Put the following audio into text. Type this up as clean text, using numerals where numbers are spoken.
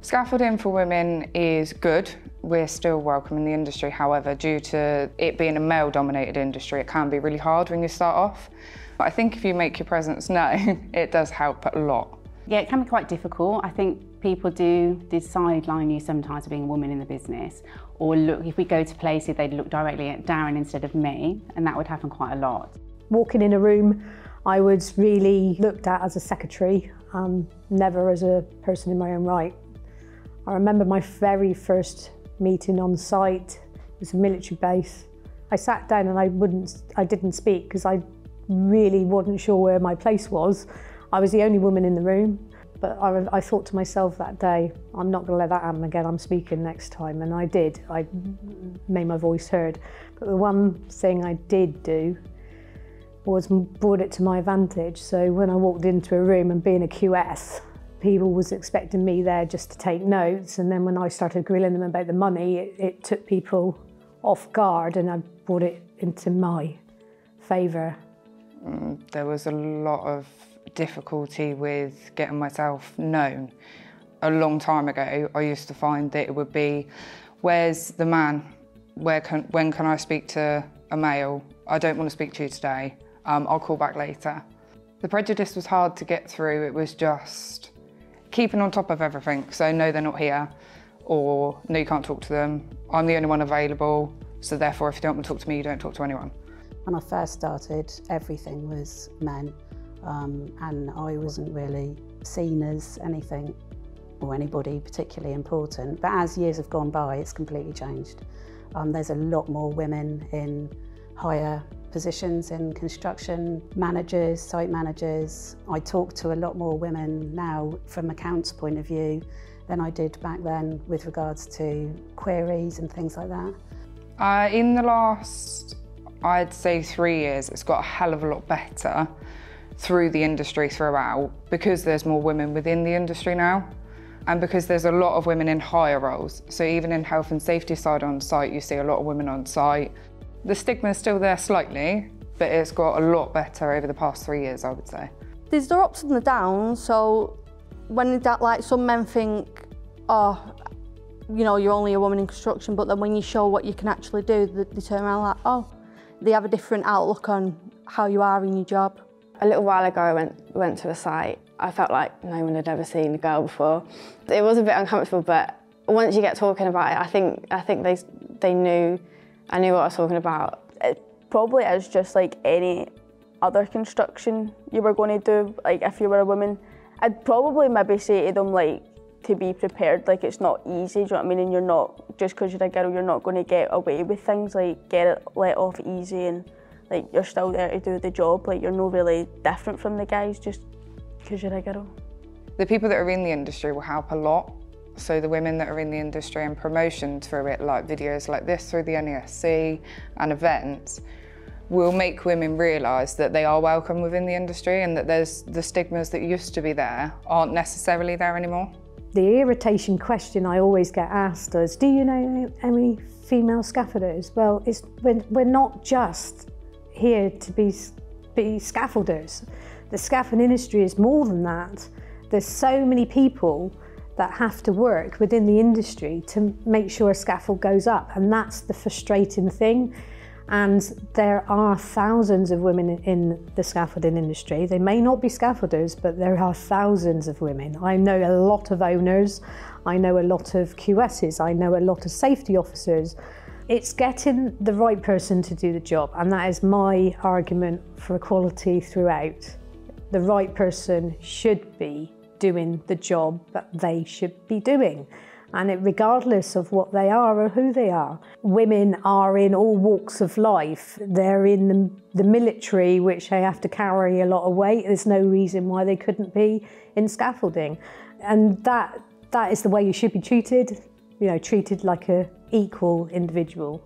Scaffolding for women is good. We're still welcome in the industry. However, due to it being a male-dominated industry, it can be really hard when you start off. But I think if you make your presence known, it does help a lot. Yeah, it can be quite difficult. I think people do sideline you sometimes being a woman in the business, or look, if we go to places, they'd look directly at Darren instead of me, and that would happen quite a lot. Walking in a room, I was really looked at as a secretary, never as a person in my own right. I remember my very first meeting on site. It was a military base. I sat down and I didn't speak because I really wasn't sure where my place was. I was the only woman in the room, but I thought to myself that day, I'm not going to let that happen again, I'm speaking next time, and I did. I made my voice heard. But the one thing I did do was brought it to my advantage. So when I walked into a room and being a QS, people was expecting me there just to take notes, and then when I started grilling them about the money, it took people off guard, and I brought it into my favour. There was a lot of difficulty with getting myself known. A long time ago, I used to find that it would be, where's the man? When can I speak to a male? I don't want to speak to you today. I'll call back later. The prejudice was hard to get through. It was just keeping on top of everything. So no, they're not here, or no, you can't talk to them. I'm the only one available, so therefore if you don't want to talk to me, you don't talk to anyone. When I first started, everything was men, and I wasn't really seen as anything or anybody particularly important. But as years have gone by, it's completely changed. There's a lot more women in higher positions in construction, managers, site managers. I talk to a lot more women now from accounts point of view than I did back then with regards to queries and things like that. In the last, I'd say 3 years, it's got a hell of a lot better through the industry throughout, because there's more women within the industry now, and because there's a lot of women in higher roles. So even in health and safety side on site, you see a lot of women on site. The stigma is still there slightly, but it's got a lot better over the past 3 years, I would say. There's the ups and the downs, so when that, like, some men think, oh, you know, you're only a woman in construction, but then when you show what you can actually do, they turn around like, oh, they have a different outlook on how you are in your job. A little while ago I went to a site. I felt like no one had ever seen a girl before. It was a bit uncomfortable, but once you get talking about it, I think they knew I knew what I was talking about. It probably is just like any other construction you were going to do, like if you were a woman. I'd probably maybe say to them, like, to be prepared, like it's not easy, do you know what I mean? And you're not, just because you're a girl, you're not going to get away with things, like get it let off easy, and like you're still there to do the job, like you're not really different from the guys just because you're a girl. The people that are in the industry will help a lot. So the women that are in the industry and promotion through it, like videos like this through the NASC and events, will make women realise that they are welcome within the industry, and that there's the stigmas that used to be there aren't necessarily there anymore. The irritation question I always get asked is, do you know any female scaffolders? Well, we're not just here to be scaffolders. The scaffolding industry is more than that. There's so many people that have to work within the industry to make sure a scaffold goes up, and that's the frustrating thing. And there are thousands of women in the scaffolding industry. They may not be scaffolders, but there are thousands of women. I know a lot of owners, I know a lot of QSs, I know a lot of safety officers. It's getting the right person to do the job, and that is my argument for equality throughout. The right person should be doing the job that they should be doing, and regardless of what they are or who they are. Women are in all walks of life. They're in the military, which they have to carry a lot of weight. There's no reason why they couldn't be in scaffolding, and that is the way you should be treated. You know, treated like an equal individual.